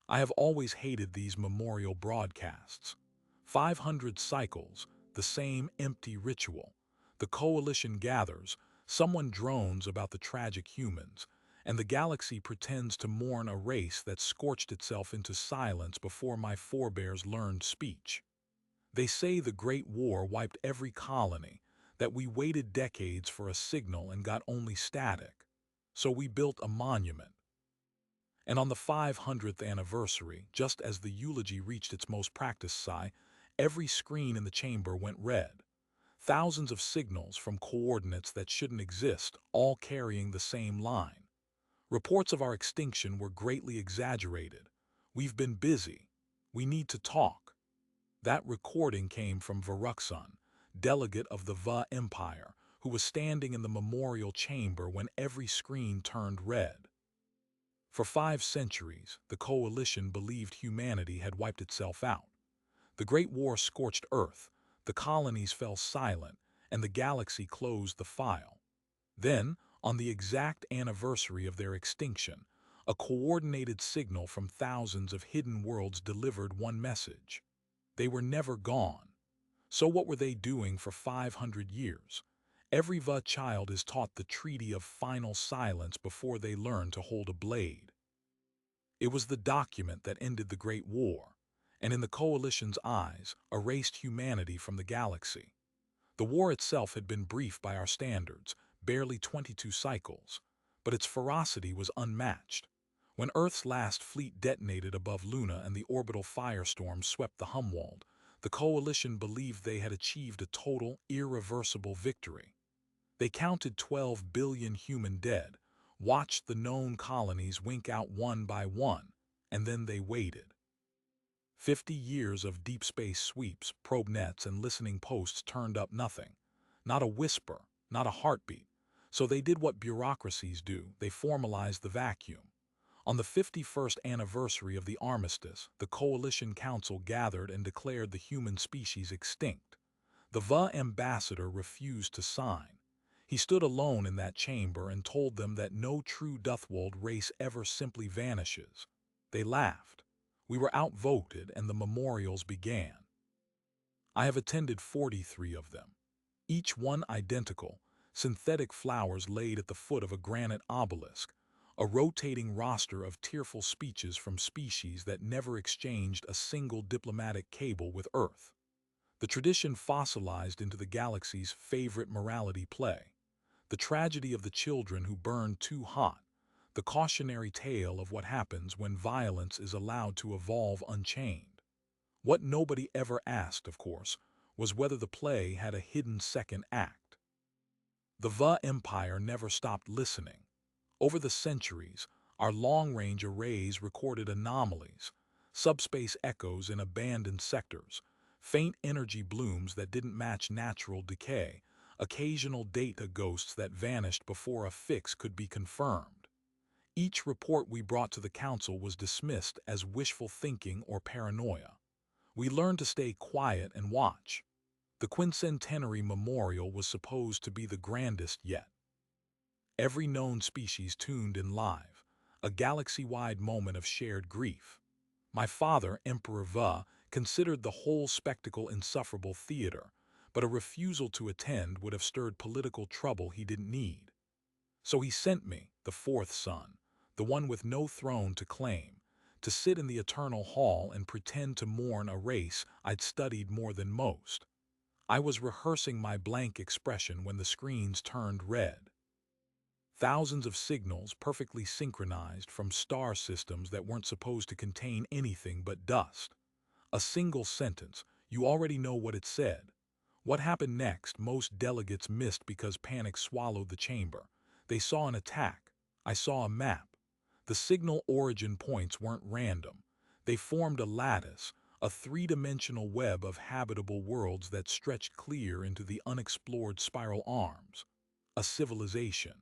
I have always hated these memorial broadcasts. 500 cycles, the same empty ritual. The coalition gathers, someone drones about the tragic humans, and the galaxy pretends to mourn a race that scorched itself into silence before my forebears learned speech. They say the Great War wiped every colony, that we waited decades for a signal and got only static. So we built a monument. And on the 500th anniversary, just as the eulogy reached its most practiced sigh, every screen in the chamber went red. Thousands of signals from coordinates that shouldn't exist, all carrying the same line. Reports of our extinction were greatly exaggerated. We've been busy. We need to talk. That recording came from Varuxun, delegate of the Va Empire, who was standing in the memorial chamber when every screen turned red. For 5 centuries, the coalition believed humanity had wiped itself out. The Great War scorched Earth, the colonies fell silent, and the galaxy closed the file. Then, on the exact anniversary of their extinction, a coordinated signal from thousands of hidden worlds delivered one message. They were never gone. So what were they doing for 500 years? Every Va child is taught the treaty of final silence before they learn to hold a blade. It was the document that ended the Great War, and in the Coalition's eyes, erased humanity from the galaxy. The war itself had been brief by our standards, barely 22 cycles, but its ferocity was unmatched. When Earth's last fleet detonated above Luna and the orbital firestorm swept the Humwald, the Coalition believed they had achieved a total, irreversible victory. They counted 12 billion human dead, watched the known colonies wink out one by one, and then they waited. 50 years of deep space sweeps, probe nets, and listening posts turned up nothing. Not a whisper, not a heartbeat. So they did what bureaucracies do, they formalized the vacuum. On the 51st anniversary of the armistice, the Coalition Council gathered and declared the human species extinct. The Va ambassador refused to sign. He stood alone in that chamber and told them that no true Duthwold race ever simply vanishes. They laughed. We were outvoted and the memorials began. I have attended 43 of them, each one identical, synthetic flowers laid at the foot of a granite obelisk, a rotating roster of tearful speeches from species that never exchanged a single diplomatic cable with Earth. The tradition fossilized into the galaxy's favorite morality play. The tragedy of the children who burned too hot, the cautionary tale of what happens when violence is allowed to evolve unchained. What nobody ever asked, of course, was whether the play had a hidden second act. The Va Empire never stopped listening. Over the centuries, our long-range arrays recorded anomalies, subspace echoes in abandoned sectors, faint energy blooms that didn't match natural decay, occasional data ghosts that vanished before a fix could be confirmed. Each report we brought to the council was dismissed as wishful thinking or paranoia. We learned to stay quiet and watch. The quincentenary memorial was supposed to be the grandest yet. Every known species tuned in live, a galaxy-wide moment of shared grief. My father, Emperor Va, considered the whole spectacle insufferable theater, but a refusal to attend would have stirred political trouble he didn't need. So he sent me, the fourth son, the one with no throne to claim, to sit in the eternal hall and pretend to mourn a race I'd studied more than most. I was rehearsing my blank expression when the screens turned red. Thousands of signals perfectly synchronized from star systems that weren't supposed to contain anything but dust. A single sentence, you already know what it said. What happened next, most delegates missed because panic swallowed the chamber. They saw an attack. I saw a map. The signal origin points weren't random. They formed a lattice, a three-dimensional web of habitable worlds that stretched clear into the unexplored spiral arms. A civilization.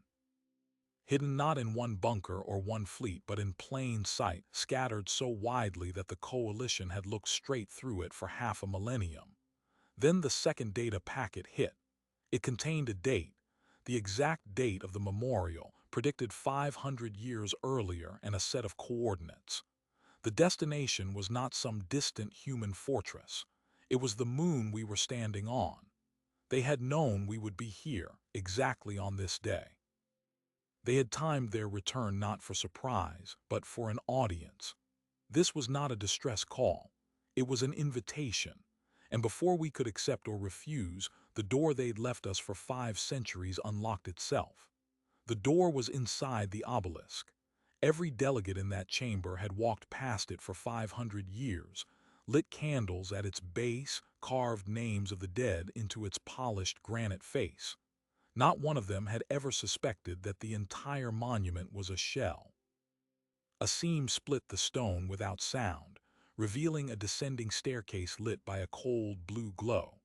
Hidden not in one bunker or one fleet, but in plain sight, scattered so widely that the coalition had looked straight through it for half a millennium. Then the second data packet hit. It contained a date, the exact date of the memorial, predicted 500 years earlier, and a set of coordinates. The destination was not some distant human fortress. It was the moon we were standing on. They had known we would be here, exactly on this day. They had timed their return not for surprise, but for an audience. This was not a distress call. It was an invitation. And before we could accept or refuse, the door they'd left us for 5 centuries unlocked itself. The door was inside the obelisk. Every delegate in that chamber had walked past it for 500 years, lit candles at its base, carved names of the dead into its polished granite face. Not one of them had ever suspected that the entire monument was a shell. A seam split the stone without sound, revealing a descending staircase lit by a cold blue glow.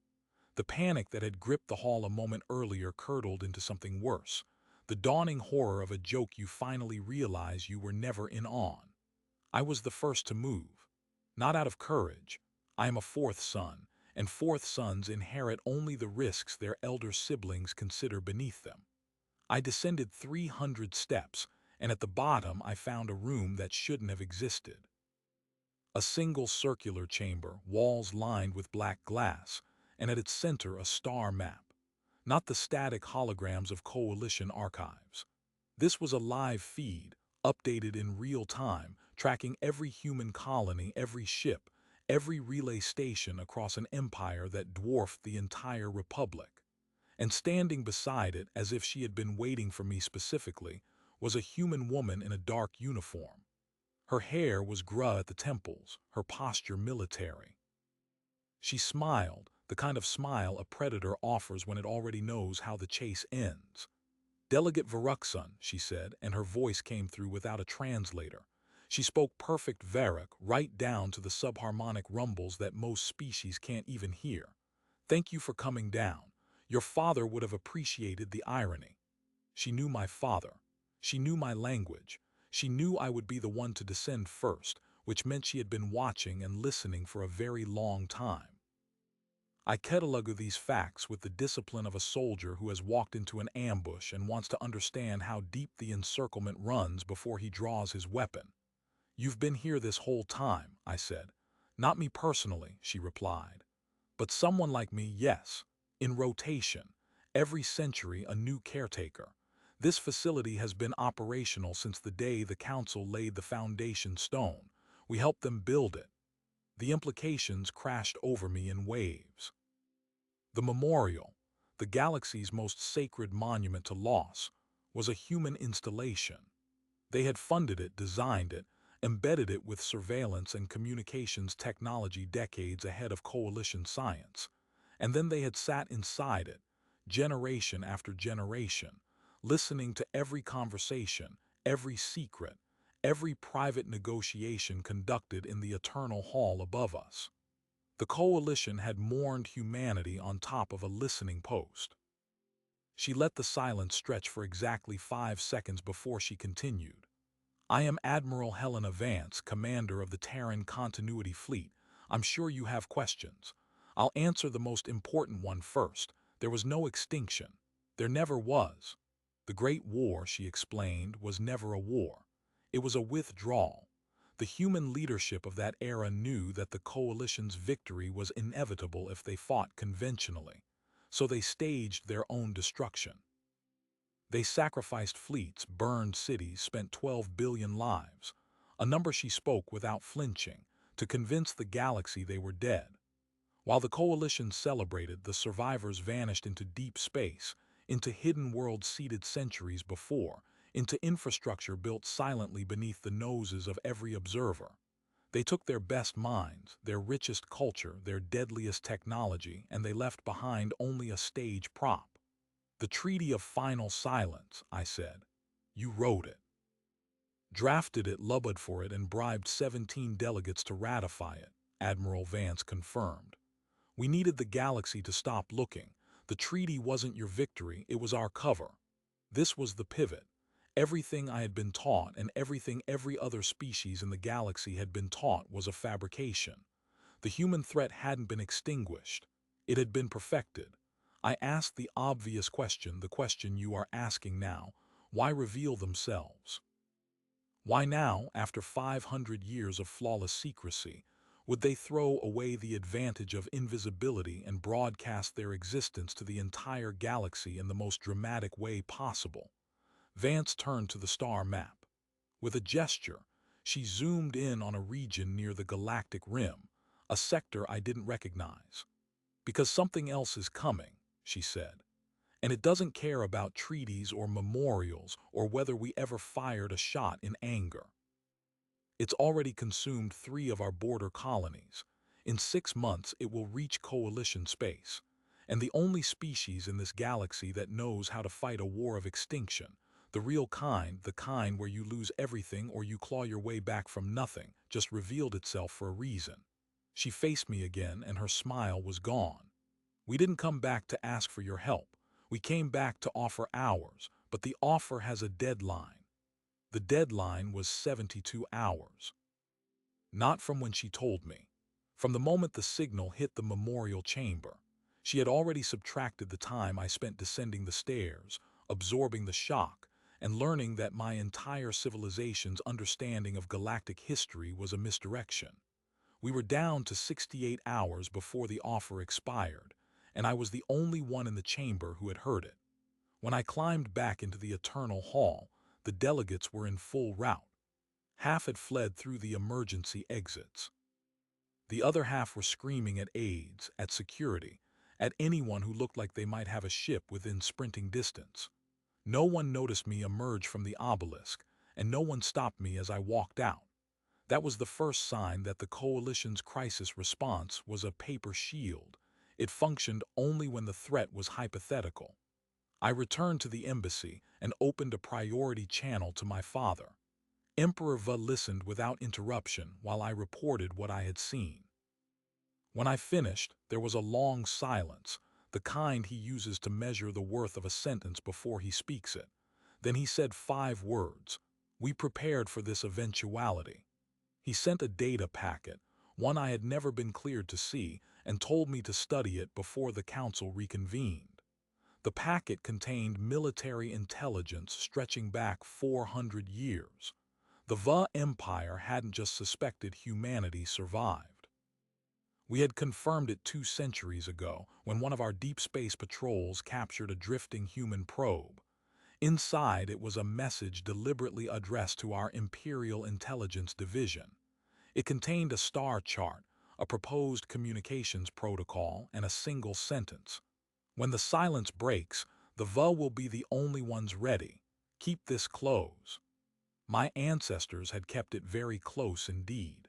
The panic that had gripped the hall a moment earlier curdled into something worse, the dawning horror of a joke you finally realize you were never in on. I was the first to move. Not out of courage. I am a fourth son, and fourth sons inherit only the risks their elder siblings consider beneath them. I descended 300 steps, and at the bottom I found a room that shouldn't have existed. A single circular chamber, walls lined with black glass, and at its center a star map. Not the static holograms of Coalition archives. This was a live feed, updated in real time, tracking every human colony, every ship, every relay station across an empire that dwarfed the entire republic. And standing beside it, as if she had been waiting for me specifically, was a human woman in a dark uniform. Her hair was gray at the temples, her posture military. She smiled, the kind of smile a predator offers when it already knows how the chase ends. "Delegate Varukson," she said, and her voice came through without a translator. She spoke perfect Varuk, right down to the subharmonic rumbles that most species can't even hear. "Thank you for coming down. Your father would have appreciated the irony." She knew my father. She knew my language. She knew I would be the one to descend first, which meant she had been watching and listening for a very long time. I catalogue these facts with the discipline of a soldier who has walked into an ambush and wants to understand how deep the encirclement runs before he draws his weapon. "You've been here this whole time," I said. "Not me personally," she replied. "But someone like me, yes. In rotation. Every century a new caretaker. This facility has been operational since the day the Council laid the foundation stone. We helped them build it." The implications crashed over me in waves. The memorial, the galaxy's most sacred monument to loss, was a human installation. They had funded it, designed it, embedded it with surveillance and communications technology decades ahead of Coalition science. And then they had sat inside it, generation after generation, listening to every conversation, every secret, every private negotiation conducted in the eternal hall above us. The Coalition had mourned humanity on top of a listening post. She let the silence stretch for exactly 5 seconds before she continued. "I am Admiral Helena Vance, commander of the Terran Continuity Fleet. I'm sure you have questions. I'll answer the most important one first. There was no extinction. There never was. The Great War," she explained, "was never a war. It was a withdrawal. The human leadership of that era knew that the Coalition's victory was inevitable if they fought conventionally. So they staged their own destruction. They sacrificed fleets, burned cities, spent 12 billion lives, a number she spoke without flinching, to convince the galaxy they were dead. While the Coalition celebrated, the survivors vanished into deep space, into hidden worlds seeded centuries before, into infrastructure built silently beneath the noses of every observer. They took their best minds, their richest culture, their deadliest technology, and they left behind only a stage prop. "The Treaty of Final Silence," I said. "You wrote it. Drafted it, lobbied for it, and bribed 17 delegates to ratify it," Admiral Vance confirmed. "We needed the galaxy to stop looking. The treaty wasn't your victory, it was our cover. This was the pivot. Everything I had been taught and everything every other species in the galaxy had been taught was a fabrication. The human threat hadn't been extinguished. It had been perfected. I asked the obvious question, the question you are asking now: why reveal themselves? Why now, after 500 years of flawless secrecy, would they throw away the advantage of invisibility and broadcast their existence to the entire galaxy in the most dramatic way possible? Vance turned to the star map. With a gesture, she zoomed in on a region near the galactic rim, a sector I didn't recognize. Because something else is coming, she said. And it doesn't care about treaties or memorials or whether we ever fired a shot in anger. It's already consumed 3 of our border colonies. In 6 months, it will reach coalition space. And the only species in this galaxy that knows how to fight a war of extinction, the real kind, the kind where you lose everything or you claw your way back from nothing, just revealed itself for a reason. She faced me again and her smile was gone. We didn't come back to ask for your help. We came back to offer ours, but the offer has a deadline. The deadline was 72 hours. Not from when she told me. From the moment the signal hit the memorial chamber. She had already subtracted the time I spent descending the stairs, absorbing the shock, and learning that my entire civilization's understanding of galactic history was a misdirection. We were down to 68 hours before the offer expired, and I was the only one in the chamber who had heard it. When I climbed back into the eternal hall, the delegates were in full rout. Half had fled through the emergency exits. The other half were screaming at aides, at security, at anyone who looked like they might have a ship within sprinting distance. No one noticed me emerge from the obelisk, and no one stopped me as I walked out. That was the first sign that the coalition's crisis response was a paper shield. It functioned only when the threat was hypothetical. I returned to the embassy and opened a priority channel to my father. Emperor Va listened without interruption while I reported what I had seen. When I finished, there was a long silence, the kind he uses to measure the worth of a sentence before he speaks it. Then he said 5 words. We prepared for this eventuality. He sent a data packet, one I had never been cleared to see, and told me to study it before the council reconvened. The packet contained military intelligence stretching back 400 years. The Va Empire hadn't just suspected humanity survived. We had confirmed it 2 centuries ago when one of our deep space patrols captured a drifting human probe. Inside it was a message deliberately addressed to our Imperial Intelligence Division. It contained a star chart, a proposed communications protocol, and a single sentence. When the silence breaks, the Va will be the only ones ready. Keep this close. My ancestors had kept it very close indeed.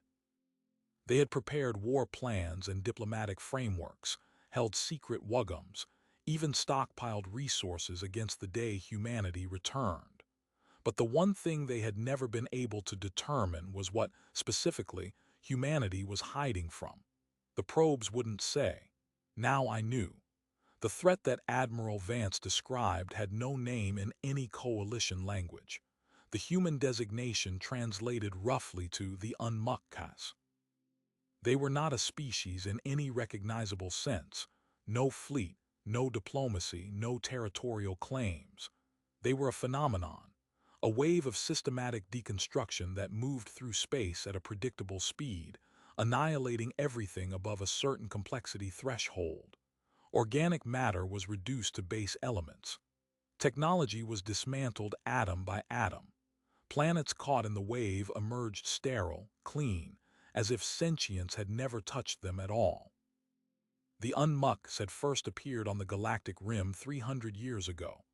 They had prepared war plans and diplomatic frameworks, held secret wugums, even stockpiled resources against the day humanity returned. But the one thing they had never been able to determine was what, specifically, humanity was hiding from. The probes wouldn't say. Now I knew. The threat that Admiral Vance described had no name in any coalition language. The human designation translated roughly to the Unmukkas. They were not a species in any recognizable sense. No fleet, no diplomacy, no territorial claims. They were a phenomenon, a wave of systematic deconstruction that moved through space at a predictable speed, annihilating everything above a certain complexity threshold. Organic matter was reduced to base elements. Technology was dismantled atom by atom. Planets caught in the wave emerged sterile, clean, as if sentience had never touched them at all. The Unmucks had first appeared on the galactic rim 300 years ago.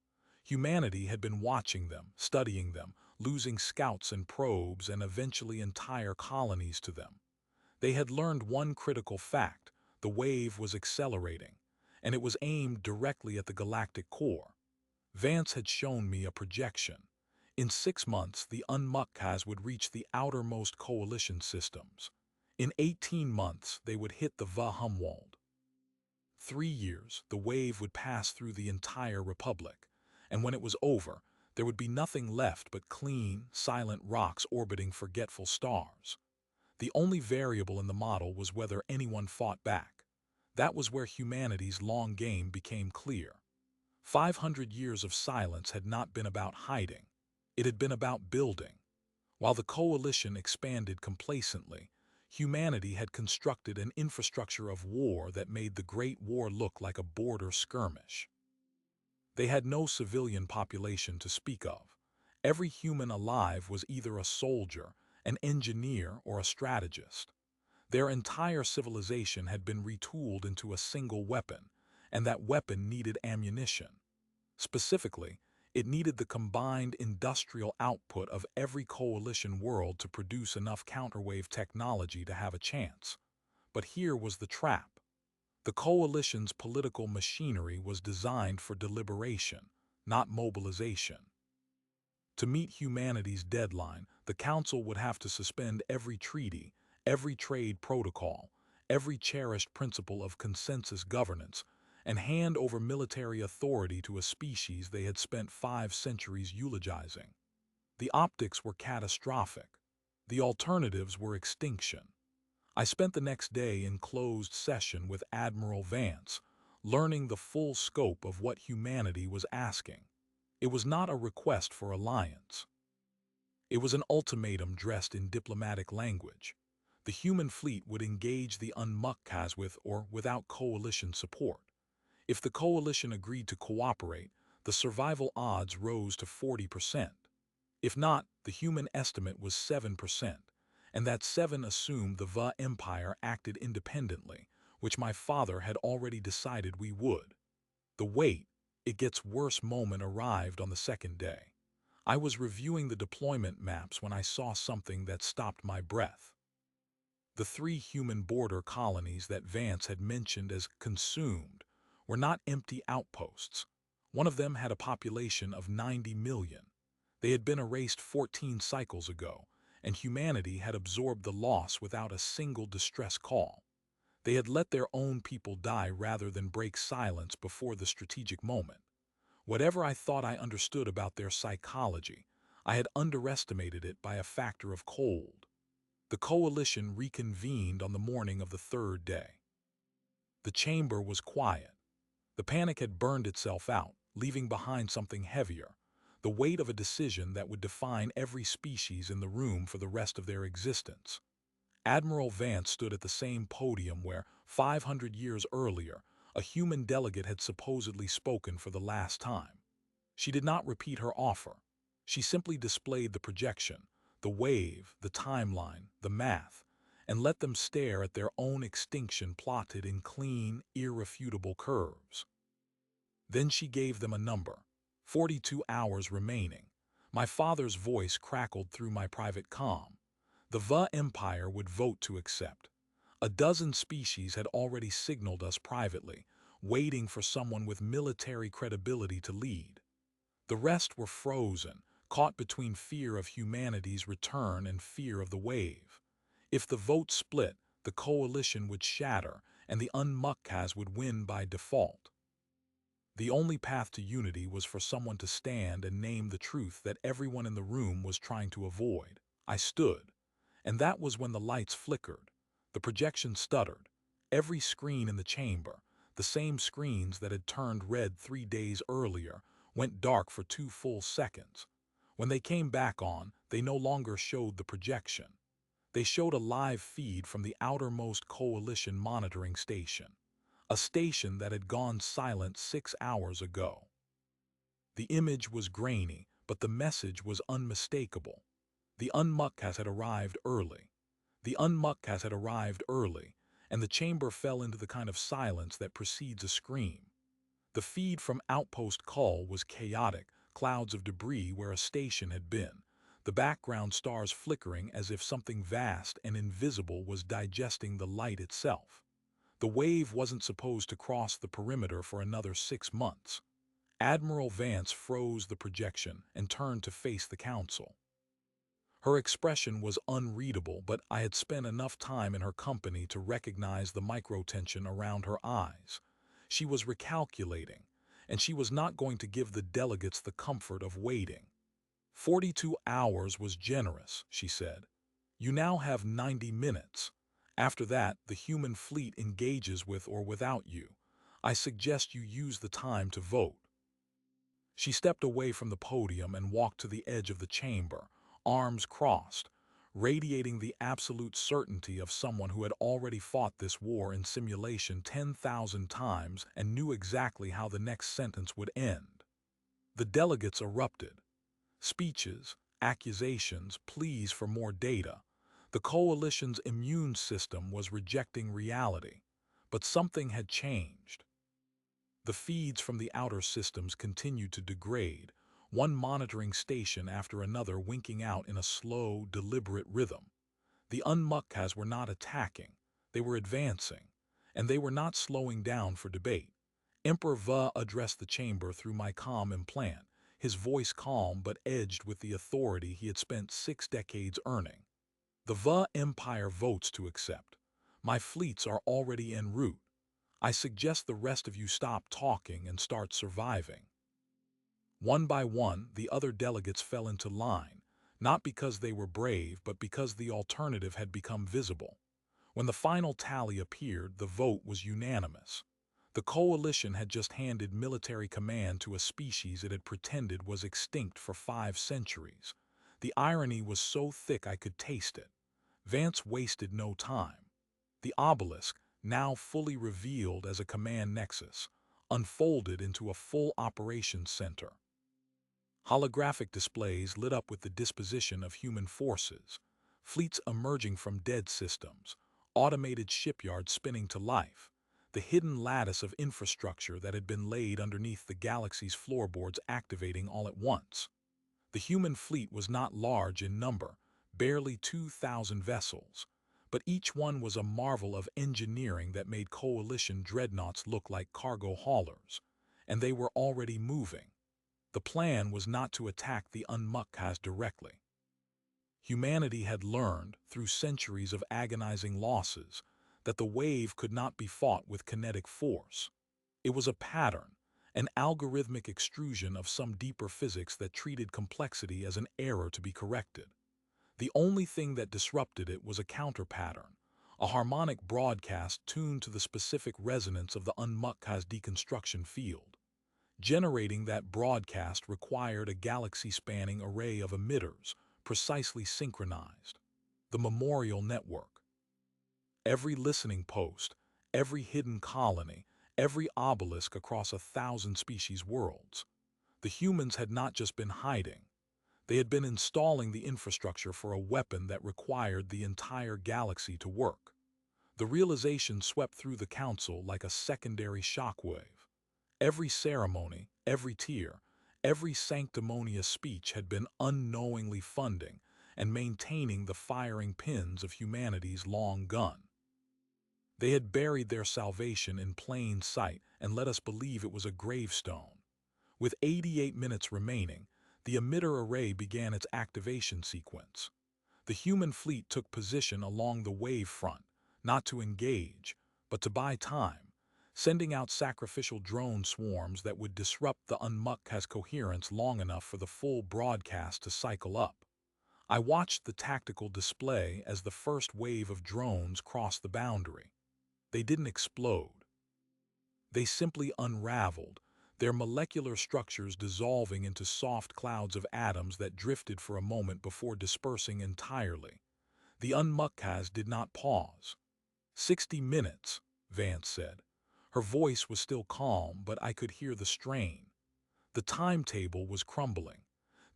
Humanity had been watching them, studying them, losing scouts and probes and eventually entire colonies to them. They had learned one critical fact: the wave was accelerating, and it was aimed directly at the galactic core. Vance had shown me a projection. In 6 months, the Unmukkas would reach the outermost coalition systems. In 18 months, they would hit the Vahumwald. 3 years, the wave would pass through the entire Republic, and when it was over, there would be nothing left but clean, silent rocks orbiting forgetful stars. The only variable in the model was whether anyone fought back. That was where humanity's long game became clear. 500 years of silence had not been about hiding. It had been about building. While the coalition expanded complacently, humanity had constructed an infrastructure of war that made the Great War look like a border skirmish. They had no civilian population to speak of. Every human alive was either a soldier, an engineer, or a strategist. Their entire civilization had been retooled into a single weapon, and that weapon needed ammunition. Specifically, it needed the combined industrial output of every coalition world to produce enough counterwave technology to have a chance. But here was the trap. The coalition's political machinery was designed for deliberation, not mobilization. To meet humanity's deadline, the Council would have to suspend every treaty, every trade protocol, every cherished principle of consensus governance, and hand over military authority to a species they had spent 5 centuries eulogizing. The optics were catastrophic. The alternatives were extinction. I spent the next day in closed session with Admiral Vance, learning the full scope of what humanity was asking. It was not a request for alliance. It was an ultimatum dressed in diplomatic language. The human fleet would engage the UNMUCCAs with or without coalition support. If the coalition agreed to cooperate, the survival odds rose to 40%. If not, the human estimate was 7%, and that 7 assumed the Va Empire acted independently, which my father had already decided we would. The wait, it gets worse moment arrived on the second day. I was reviewing the deployment maps when I saw something that stopped my breath. The 3 human border colonies that Vance had mentioned as consumed were not empty outposts. One of them had a population of 90 million. They had been erased 14 cycles ago, and humanity had absorbed the loss without a single distress call. They had let their own people die rather than break silence before the strategic moment. Whatever I thought I understood about their psychology, I had underestimated it by a factor of cold. The coalition reconvened on the morning of the 3rd day. The chamber was quiet. The panic had burned itself out, leaving behind something heavier, the weight of a decision that would define every species in the room for the rest of their existence. Admiral Vance stood at the same podium where, 500 years earlier, a human delegate had supposedly spoken for the last time. She did not repeat her offer. She simply displayed the projection, the wave, the timeline, the math, and let them stare at their own extinction plotted in clean, irrefutable curves. Then she gave them a number, 42 hours remaining. My father's voice crackled through my private comm. The Va Empire would vote to accept. A dozen species had already signaled us privately, waiting for someone with military credibility to lead. The rest were frozen, caught between fear of humanity's return and fear of the wave. If the vote split, the coalition would shatter, and the UNMUCCAs would win by default. The only path to unity was for someone to stand and name the truth that everyone in the room was trying to avoid. I stood, and that was when the lights flickered. The projection stuttered. Every screen in the chamber, the same screens that had turned red 3 days earlier, went dark for 2 full seconds. When they came back on, they no longer showed the projection. They showed a live feed from the outermost coalition monitoring station, a station that had gone silent 6 hours ago. The image was grainy, but the message was unmistakable. The UNMUCCAs had arrived early. The UNMUCCAs had arrived early, and the chamber fell into the kind of silence that precedes a scream. The feed from Outpost Cull was chaotic, clouds of debris where a station had been, the background stars flickering as if something vast and invisible was digesting the light itself. The wave wasn't supposed to cross the perimeter for another 6 months. Admiral Vance froze the projection and turned to face the council. Her expression was unreadable, but I had spent enough time in her company to recognize the microtension around her eyes. She was recalculating, and she was not going to give the delegates the comfort of waiting. 42 hours was generous, she said. You now have 90 minutes. After that, the human fleet engages with or without you. I suggest you use the time to vote. She stepped away from the podium and walked to the edge of the chamber, arms crossed, radiating the absolute certainty of someone who had already fought this war in simulation 10,000 times and knew exactly how the next sentence would end. The delegates erupted. Speeches, accusations, pleas for more data. The coalition's immune system was rejecting reality. But something had changed. The feeds from the outer systems continued to degrade, one monitoring station after another winking out in a slow, deliberate rhythm. The Unmukkas were not attacking, they were advancing, and they were not slowing down for debate. Emperor Va addressed the chamber through my comm implant, his voice calm but edged with the authority he had spent 6 decades earning. The Va Empire votes to accept. My fleets are already en route. I suggest the rest of you stop talking and start surviving. One by one, the other delegates fell into line, not because they were brave, but because the alternative had become visible. When the final tally appeared, the vote was unanimous. The coalition had just handed military command to a species it had pretended was extinct for 5 centuries. The irony was so thick I could taste it. Vance wasted no time. The obelisk, now fully revealed as a command nexus, unfolded into a full operations center. Holographic displays lit up with the disposition of human forces, fleets emerging from dead systems, automated shipyards spinning to life, the hidden lattice of infrastructure that had been laid underneath the galaxy's floorboards activating all at once. The human fleet was not large in number, barely 2,000 vessels, but each one was a marvel of engineering that made coalition dreadnoughts look like cargo haulers, and they were already moving. The plan was not to attack the Unmukkas directly. Humanity had learned, through centuries of agonizing losses, that the wave could not be fought with kinetic force. It was a pattern, an algorithmic extrusion of some deeper physics that treated complexity as an error to be corrected. The only thing that disrupted it was a counter-pattern, a harmonic broadcast tuned to the specific resonance of the Unmukkas deconstruction field. Generating that broadcast required a galaxy-spanning array of emitters, precisely synchronized. The memorial network. Every listening post, every hidden colony, every obelisk across 1,000 species worlds. The humans had not just been hiding. They had been installing the infrastructure for a weapon that required the entire galaxy to work. The realization swept through the council like a secondary shockwave. Every ceremony, every tier, every sanctimonious speech had been unknowingly funding and maintaining the firing pins of humanity's long gun. They had buried their salvation in plain sight and let us believe it was a gravestone. With 88 minutes remaining, the emitter array began its activation sequence. The human fleet took position along the wave front, not to engage, but to buy time, sending out sacrificial drone swarms that would disrupt the Unmukkas' coherence long enough for the full broadcast to cycle up. I watched the tactical display as the first wave of drones crossed the boundary. They didn't explode. They simply unraveled, their molecular structures dissolving into soft clouds of atoms that drifted for a moment before dispersing entirely. The Unmukkas did not pause. 60 minutes, Vance said. Her voice was still calm, but I could hear the strain. The timetable was crumbling.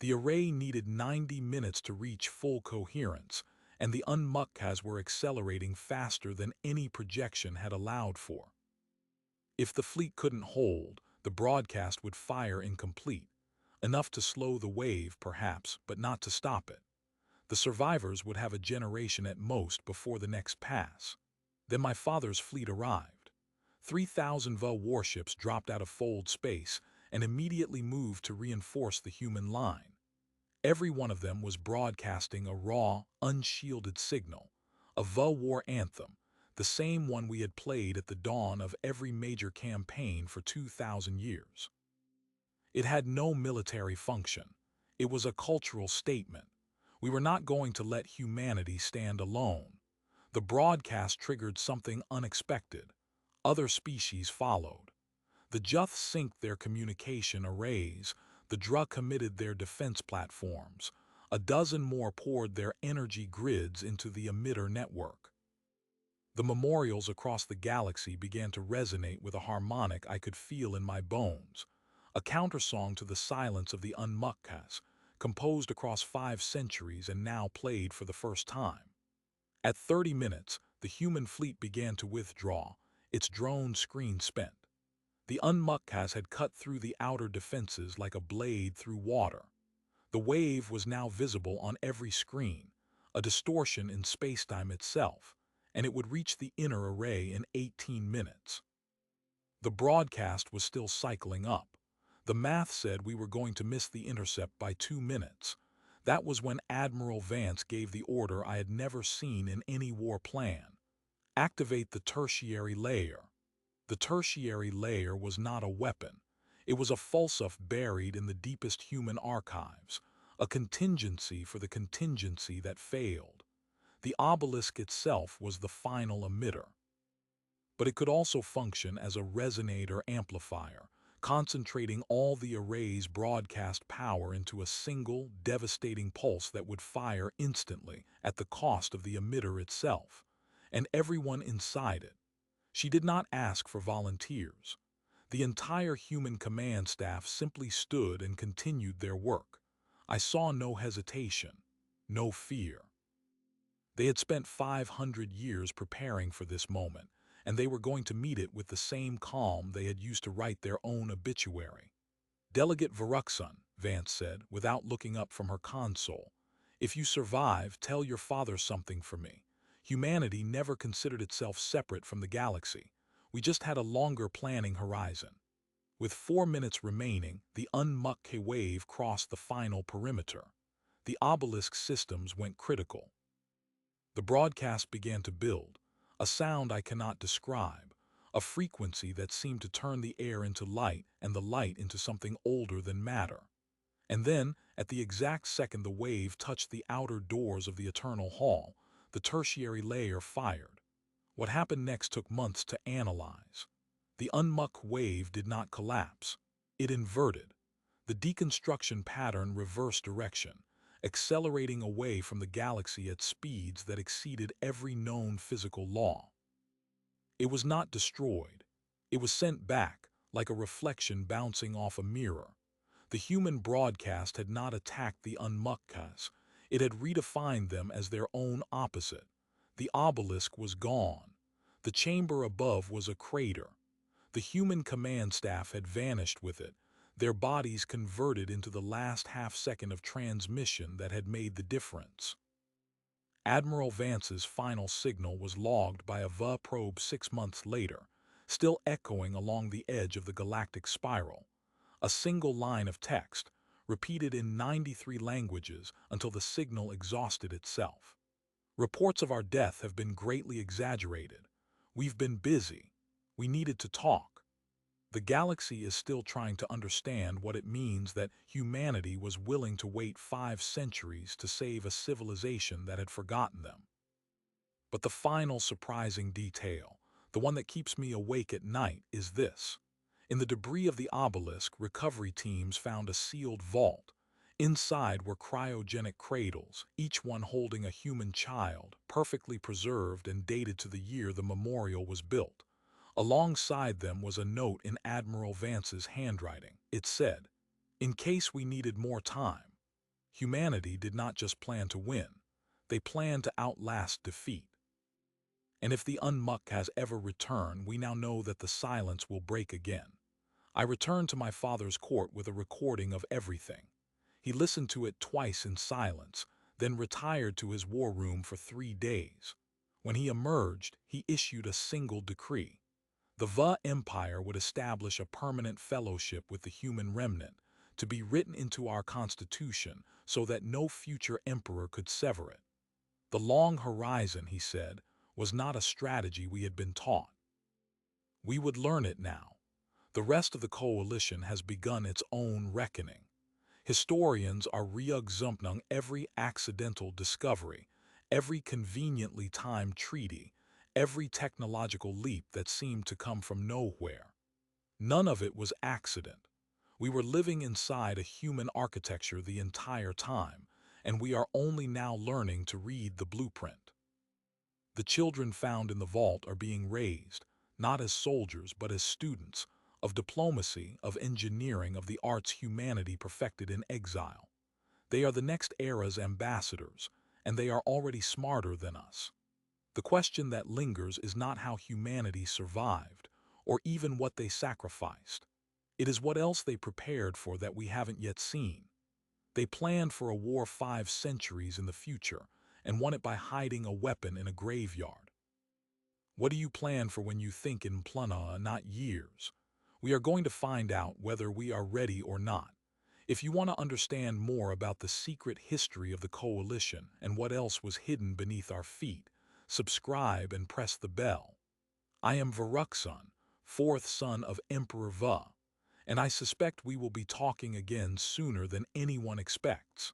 The array needed 90 minutes to reach full coherence, and the Unmukkas were accelerating faster than any projection had allowed for. If the fleet couldn't hold, the broadcast would fire incomplete, enough to slow the wave, perhaps, but not to stop it. The survivors would have a generation at most before the next pass. Then my father's fleet arrived. 3,000 VA warships dropped out of fold space and immediately moved to reinforce the human line. Every one of them was broadcasting a raw, unshielded signal, a VA war anthem, the same one we had played at the dawn of every major campaign for 2,000 years. It had no military function. It was a cultural statement. We were not going to let humanity stand alone. The broadcast triggered something unexpected. Other species followed. The Juth synced their communication arrays, the Dra committed their defense platforms. A dozen more poured their energy grids into the emitter network. The memorials across the galaxy began to resonate with a harmonic I could feel in my bones, a countersong to the silence of the Unmukkas, composed across 5 centuries and now played for the first time. At 30 minutes, the human fleet began to withdraw, its drone screen spent. The Unmukkas had cut through the outer defenses like a blade through water. The wave was now visible on every screen, a distortion in spacetime itself, and it would reach the inner array in 18 minutes. The broadcast was still cycling up. The math said we were going to miss the intercept by 2 minutes. That was when Admiral Vance gave the order I had never seen in any war plan. Activate the tertiary layer. The tertiary layer was not a weapon. It was a falsuff buried in the deepest human archives, a contingency for the contingency that failed. The obelisk itself was the final emitter. But it could also function as a resonator amplifier, concentrating all the array's broadcast power into a single, devastating pulse that would fire instantly at the cost of the emitter itself, and everyone inside it. She did not ask for volunteers. The entire human command staff simply stood and continued their work. I saw no hesitation, no fear. They had spent 500 years preparing for this moment, and they were going to meet it with the same calm they had used to write their own obituary. "Delegate Varuxun," Vance said, without looking up from her console, "if you survive, tell your father something for me. Humanity never considered itself separate from the galaxy. We just had a longer planning horizon." With 4 minutes remaining, the Unmukke wave crossed the final perimeter. The obelisk systems went critical. The broadcast began to build, a sound I cannot describe, a frequency that seemed to turn the air into light and the light into something older than matter. And then, at the exact second the wave touched the outer doors of the Eternal Hall, the tertiary layer fired. What happened next took months to analyze. The Unmuck wave did not collapse. It inverted. The deconstruction pattern reversed direction, accelerating away from the galaxy at speeds that exceeded every known physical law. It was not destroyed. It was sent back, like a reflection bouncing off a mirror. The human broadcast had not attacked the Unmukkas. It had redefined them as their own opposite. The obelisk was gone. The chamber above was a crater. The human command staff had vanished with it, their bodies converted into the last half-second of transmission that had made the difference. Admiral Vance's final signal was logged by a HFY probe 6 months later, still echoing along the edge of the galactic spiral. A single line of text, repeated in 93 languages until the signal exhausted itself. "Reports of our death have been greatly exaggerated. We've been busy. We needed to talk. The galaxy is still trying to understand what it means that humanity was willing to wait 5 centuries to save a civilization that had forgotten them." But the final surprising detail, the one that keeps me awake at night, is this. In the debris of the obelisk, recovery teams found a sealed vault. Inside were cryogenic cradles, each one holding a human child, perfectly preserved and dated to the year the memorial was built. Alongside them was a note in Admiral Vance's handwriting. It said, "In case we needed more time." Humanity did not just plan to win. They planned to outlast defeat. And if the Unmuck has ever returned, we now know that the silence will break again. I returned to my father's court with a recording of everything. He listened to it twice in silence, then retired to his war room for 3 days. When he emerged, he issued a single decree. The HFY Empire would establish a permanent fellowship with the human remnant, to be written into our constitution so that no future emperor could sever it. The long horizon, he said, was not a strategy we had been taught. We would learn it now. The rest of the coalition has begun its own reckoning. Historians are reexamining every accidental discovery, every conveniently timed treaty, every technological leap that seemed to come from nowhere. None of it was accident. We were living inside a human architecture the entire time, and we are only now learning to read the blueprint. The children found in the vault are being raised, not as soldiers but as students, of diplomacy, of engineering, of the arts humanity perfected in exile. They are the next era's ambassadors, and they are already smarter than us. The question that lingers is not how humanity survived, or even what they sacrificed. It is what else they prepared for that we haven't yet seen. They planned for a war 5 centuries in the future, and won it by hiding a weapon in a graveyard. What do you plan for when you think in plana, not years? We are going to find out whether we are ready or not. If you want to understand more about the secret history of the coalition and what else was hidden beneath our feet, subscribe and press the bell. I am Varukson, fourth son of Emperor Va, and I suspect we will be talking again sooner than anyone expects.